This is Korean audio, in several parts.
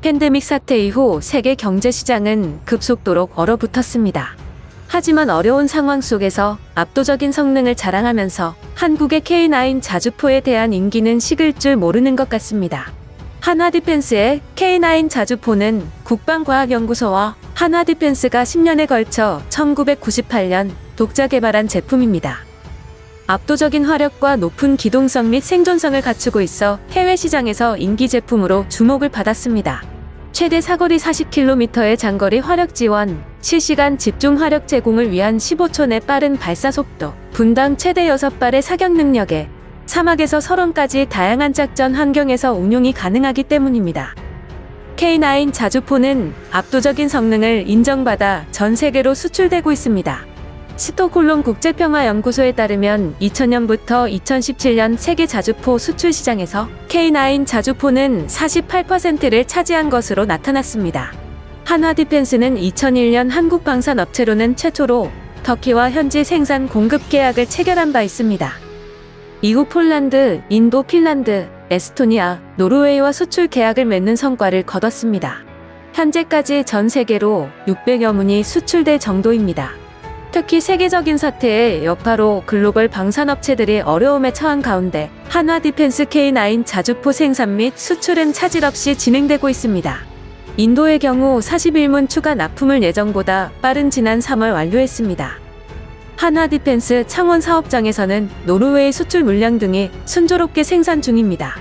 팬데믹 사태 이후 세계 경제 시장은 급속도로 얼어붙었습니다. 하지만 어려운 상황 속에서 압도적인 성능을 자랑하면서 한국의 K9 자주포에 대한 인기는 식을 줄 모르는 것 같습니다. 한화디펜스의 K9 자주포는 국방과학연구소와 한화디펜스가 10년에 걸쳐 1998년 독자 개발한 제품입니다. 압도적인 화력과 높은 기동성 및 생존성을 갖추고 있어 해외 시장에서 인기 제품으로 주목을 받았습니다. 최대 사거리 40km의 장거리 화력 지원, 실시간 집중 화력 제공을 위한 15초 내 빠른 발사 속도, 분당 최대 6발의 사격 능력에 사막에서 설원까지 다양한 작전 환경에서 운용이 가능하기 때문입니다. K9 자주포는 압도적인 성능을 인정받아 전 세계로 수출되고 있습니다. 스톡홀름 국제평화연구소에 따르면 2000년부터 2017년 세계 자주포 수출 시장에서 K9 자주포는 48%를 차지한 것으로 나타났습니다. 한화디펜스는 2001년 한국 방산업체로는 최초로 터키와 현지 생산 공급 계약을 체결한 바 있습니다. 이후 폴란드, 인도, 핀란드, 에스토니아, 노르웨이와 수출 계약을 맺는 성과를 거뒀습니다. 현재까지 전 세계로 600여 문이 수출될 정도입니다. 특히 세계적인 사태의 여파로 글로벌 방산업체들이 어려움에 처한 가운데 한화디펜스 K9 자주포 생산 및 수출은 차질 없이 진행되고 있습니다. 인도의 경우 41문 추가 납품을 예정보다 빠른 지난 3월 완료했습니다. 한화디펜스 창원 사업장에서는 노르웨이 수출 물량 등이 순조롭게 생산 중입니다.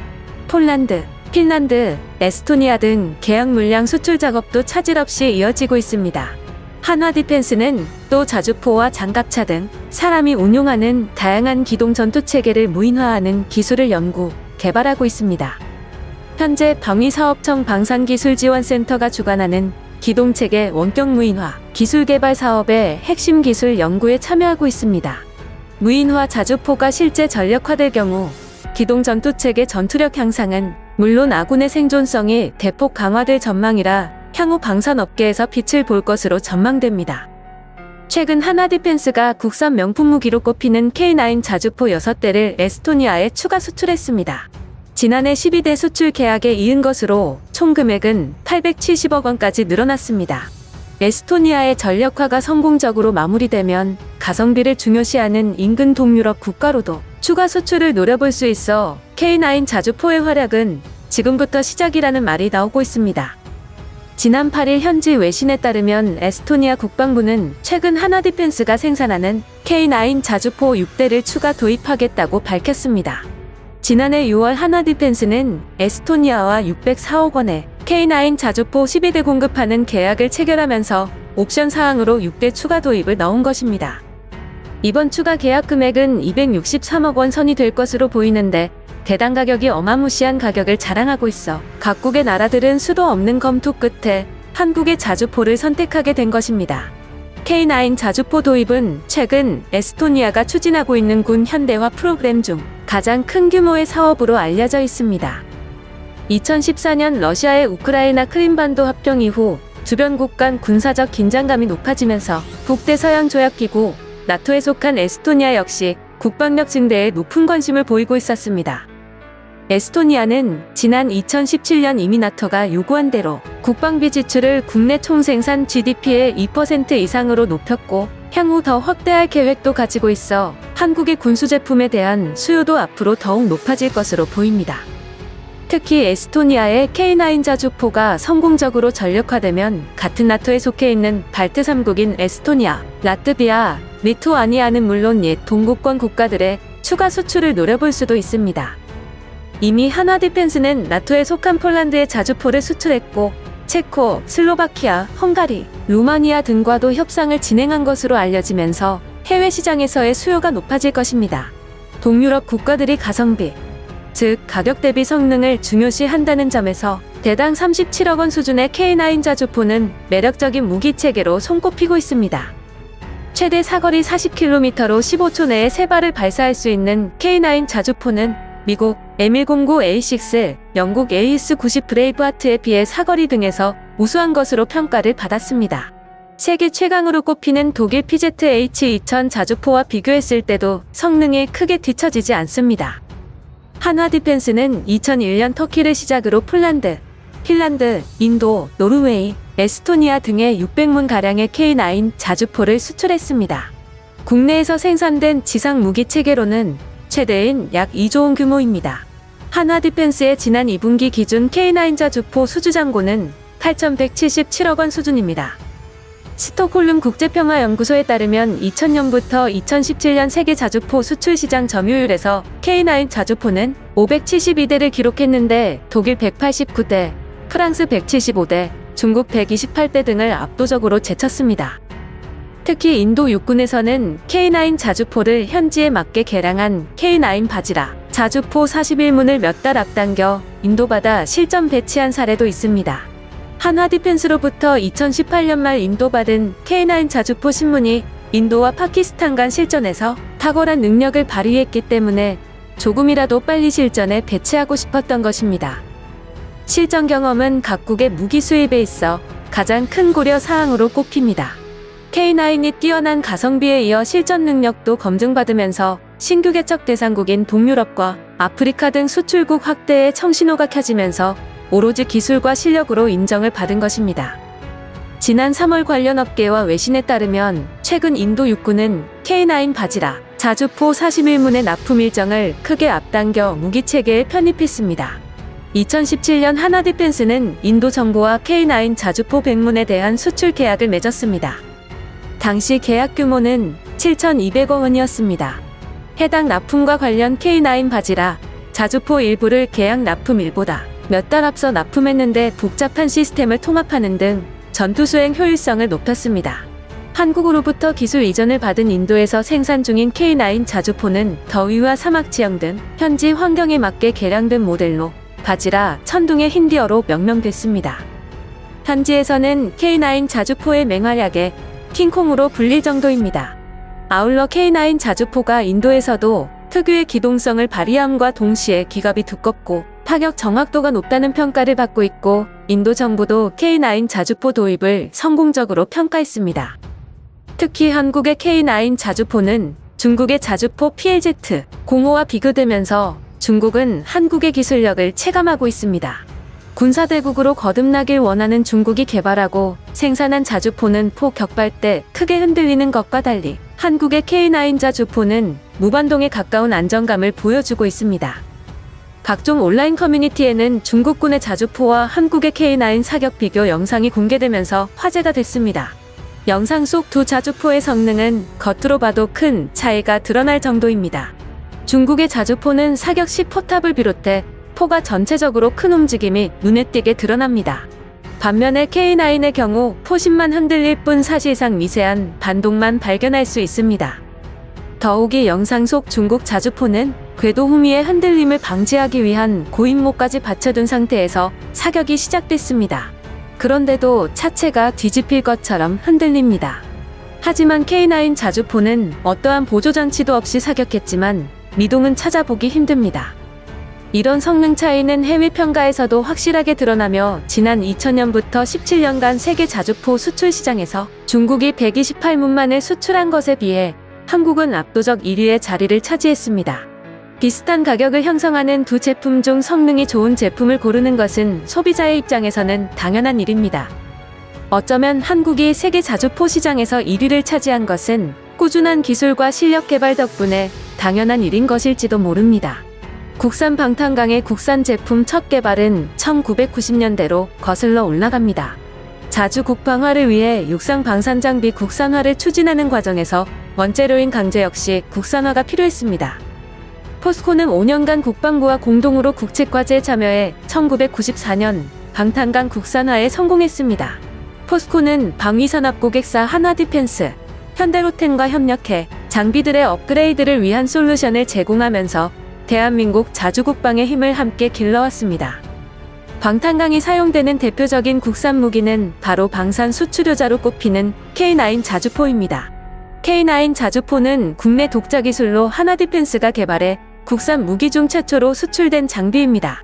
폴란드, 핀란드, 에스토니아 등 계약 물량 수출 작업도 차질 없이 이어지고 있습니다. 한화디펜스는 또 자주포와 장갑차 등 사람이 운용하는 다양한 기동 전투체계를 무인화하는 기술을 연구, 개발하고 있습니다. 현재 방위사업청 방산기술지원센터가 주관하는 기동체계 원격 무인화 기술 개발 사업의 핵심 기술 연구에 참여하고 있습니다. 무인화 자주포가 실제 전력화될 경우 기동 전투체계 전투력 향상은 물론 아군의 생존성이 대폭 강화될 전망이라 향후 방산업계에서 빛을 볼 것으로 전망됩니다. 최근 한화디펜스가 국산 명품 무기로 꼽히는 K9 자주포 6대를 에스토니아에 추가 수출했습니다. 지난해 12대 수출 계약에 이은 것으로 총 금액은 870억 원까지 늘어났습니다. 에스토니아의 전력화가 성공적으로 마무리되면 가성비를 중요시하는 인근 동유럽 국가로도 추가 수출을 노려볼 수 있어 K9 자주포의 활약은 지금부터 시작이라는 말이 나오고 있습니다. 지난 8일 현지 외신에 따르면 에스토니아 국방부는 최근 한화디펜스가 생산하는 K9 자주포 6대를 추가 도입하겠다고 밝혔습니다. 지난해 6월 한화디펜스는 에스토니아와 604억 원의 K9 자주포 12대 공급하는 계약을 체결하면서 옵션 사항으로 6대 추가 도입을 넣은 것입니다. 이번 추가 계약 금액은 263억 원 선이 될 것으로 보이는데 대당 가격이 어마무시한 가격을 자랑하고 있어 각국의 나라들은 수도 없는 검토 끝에 한국의 자주포를 선택하게 된 것입니다. K9 자주포 도입은 최근 에스토니아가 추진하고 있는 군 현대화 프로그램 중 가장 큰 규모의 사업으로 알려져 있습니다. 2014년 러시아의 우크라이나 크림반도 합병 이후 주변국 간 군사적 긴장감이 높아지면서 북대서양 조약기구 나토에 속한 에스토니아 역시 국방력 증대에 높은 관심을 보이고 있었습니다. 에스토니아는 지난 2017년 이미 나토가 요구한 대로 국방비 지출을 국내 총생산 GDP의 2% 이상으로 높였고 향후 더 확대할 계획도 가지고 있어 한국의 군수 제품에 대한 수요도 앞으로 더욱 높아질 것으로 보입니다. 특히 에스토니아의 K9 자주포가 성공적으로 전력화되면 같은 나토에 속해 있는 발트 3국인 에스토니아, 라트비아, 리투아니아는 물론 옛 동구권 국가들의 추가 수출을 노려볼 수도 있습니다. 이미 한화디펜스는 나토에 속한 폴란드의 자주포를 수출했고 체코, 슬로바키아, 헝가리, 루마니아 등과도 협상을 진행한 것으로 알려지면서 해외 시장에서의 수요가 높아질 것입니다. 동유럽 국가들이 가성비, 즉 가격 대비 성능을 중요시한다는 점에서 대당 37억 원 수준의 K9 자주포는 매력적인 무기체계로 손꼽히고 있습니다. 최대 사거리 40km로 15초 내에 3발을 발사할 수 있는 K9 자주포는 미국 M109A6, 영국 AS90 브레이브하트에 비해 사거리 등에서 우수한 것으로 평가를 받았습니다. 세계 최강으로 꼽히는 독일 PZH-2000 자주포와 비교했을 때도 성능이 크게 뒤처지지 않습니다. 한화디펜스는 2001년 터키를 시작으로 폴란드, 핀란드, 인도, 노르웨이, 에스토니아 등의 600문가량의 K9 자주포를 수출했습니다. 국내에서 생산된 지상 무기 체계로는 최대인 약 2조 원 규모입니다. 한화디펜스의 지난 2분기 기준 K9 자주포 수주잔고는 8,177억 원 수준입니다. 스톡홀름 국제평화연구소에 따르면 2000년부터 2017년 세계 자주포 수출 시장 점유율에서 K9 자주포는 572대를 기록했는데 독일 189대, 프랑스 175대, 중국 128대 등을 압도적으로 제쳤습니다. 특히 인도 육군에서는 K9 자주포를 현지에 맞게 개량한 K9 바지라 자주포 41문을 몇 달 앞당겨 인도바다 실전 배치한 사례도 있습니다. 한화디펜스로부터 2018년 말 인도받은 K9 자주포 신문이 인도와 파키스탄 간 실전에서 탁월한 능력을 발휘했기 때문에 조금이라도 빨리 실전에 배치하고 싶었던 것입니다. 실전 경험은 각국의 무기 수입에 있어 가장 큰 고려 사항으로 꼽힙니다. K9이 뛰어난 가성비에 이어 실전 능력도 검증받으면서 신규 개척 대상국인 동유럽과 아프리카 등 수출국 확대에 청신호가 켜지면서 오로지 기술과 실력으로 인정을 받은 것입니다. 지난 3월 관련 업계와 외신에 따르면 최근 인도 육군은 K9 바지라 자주포 41문의 납품 일정을 크게 앞당겨 무기체계에 편입했습니다. 2017년 한화디펜스는 인도 정부와 K9 자주포 100문에 대한 수출 계약을 맺었습니다. 당시 계약 규모는 7,200억 원이었습니다. 해당 납품과 관련 K9 바지라 자주포 일부를 계약 납품일보다 몇 달 앞서 납품했는데 복잡한 시스템을 통합하는 등 전투 수행 효율성을 높였습니다. 한국으로부터 기술 이전을 받은 인도에서 생산 중인 K9 자주포는 더위와 사막 지형 등 현지 환경에 맞게 개량된 모델로 바지라 천둥의 힌디어로 명명됐습니다. 현지에서는 K9 자주포의 맹활약에 킹콩으로 불릴 정도입니다. 아울러 K9 자주포가 인도에서도 특유의 기동성을 발휘함과 동시에 기갑이 두껍고 타격 정확도가 높다는 평가를 받고 있고 인도 정부도 K9 자주포 도입을 성공적으로 평가했습니다. 특히 한국의 K9 자주포는 중국의 자주포 PLZ-05와 비교되면서 중국은 한국의 기술력을 체감하고 있습니다. 군사대국으로 거듭나길 원하는 중국이 개발하고 생산한 자주포는 포 격발 때 크게 흔들리는 것과 달리 한국의 K9 자주포는 무반동에 가까운 안정감을 보여주고 있습니다. 각종 온라인 커뮤니티에는 중국군의 자주포와 한국의 K9 사격 비교 영상이 공개되면서 화제가 됐습니다. 영상 속 두 자주포의 성능은 겉으로 봐도 큰 차이가 드러날 정도입니다. 중국의 자주포는 사격 시 포탑을 비롯해 포가 전체적으로 큰 움직임이 눈에 띄게 드러납니다. 반면에 K9의 경우 포심만 흔들릴 뿐 사실상 미세한 반동만 발견할 수 있습니다. 더욱이 영상 속 중국 자주포는 궤도 후미의 흔들림을 방지하기 위한 고인모까지 받쳐둔 상태에서 사격이 시작됐습니다. 그런데도 차체가 뒤집힐 것처럼 흔들립니다. 하지만 K9 자주포는 어떠한 보조장치도 없이 사격했지만 미동은 찾아보기 힘듭니다. 이런 성능 차이는 해외 평가에서도 확실하게 드러나며 지난 2000년부터 17년간 세계 자주포 수출 시장에서 중국이 128문만을 수출한 것에 비해 한국은 압도적 1위의 자리를 차지했습니다. 비슷한 가격을 형성하는 두 제품 중 성능이 좋은 제품을 고르는 것은 소비자의 입장에서는 당연한 일입니다. 어쩌면 한국이 세계 자주포 시장에서 1위를 차지한 것은 꾸준한 기술과 실력 개발 덕분에 당연한 일인 것일지도 모릅니다. 국산 방탄강의 국산 제품 첫 개발은 1990년대로 거슬러 올라갑니다. 자주 국방화를 위해 육상 방산장비 국산화를 추진하는 과정에서 원재료인 강제 역시 국산화가 필요했습니다. 포스코는 5년간 국방부와 공동으로 국책과제에 참여해 1994년 방탄강 국산화에 성공했습니다. 포스코는 방위산업 고객사 한화디펜스, 현대로템과 협력해 장비들의 업그레이드를 위한 솔루션을 제공하면서 대한민국 자주국방의 힘을 함께 길러왔습니다. 방탄강이 사용되는 대표적인 국산 무기는 바로 방산 수출효자로 꼽히는 K9 자주포입니다. K9 자주포는 국내 독자 기술로 한화디펜스가 개발해 국산 무기 중 최초로 수출된 장비입니다.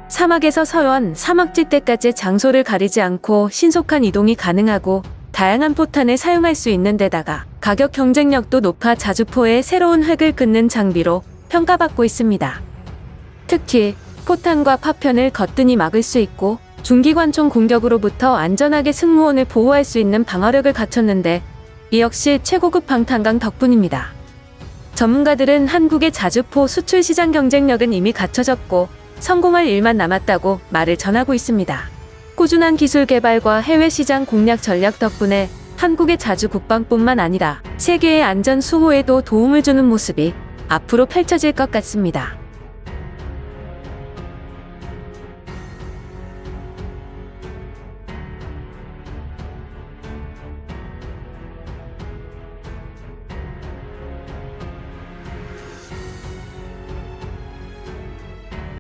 사막에서 서원, 사막지대까지 장소를 가리지 않고 신속한 이동이 가능하고 다양한 포탄을 사용할 수 있는 데다가 가격 경쟁력도 높아 자주포의 새로운 획을 긋는 장비로 평가받고 있습니다. 특히 포탄과 파편을 거뜬히 막을 수 있고 중기관총 공격으로부터 안전하게 승무원을 보호할 수 있는 방어력을 갖췄는데 이 역시 최고급 방탄강 덕분입니다. 전문가들은 한국의 자주포 수출 시장 경쟁력은 이미 갖춰졌고 성공할 일만 남았다고 말을 전하고 있습니다. 꾸준한 기술 개발과 해외 시장 공략 전략 덕분에 한국의 자주 국방뿐만 아니라 세계의 안전 수호에도 도움을 주는 모습이 앞으로 펼쳐질 것 같습니다.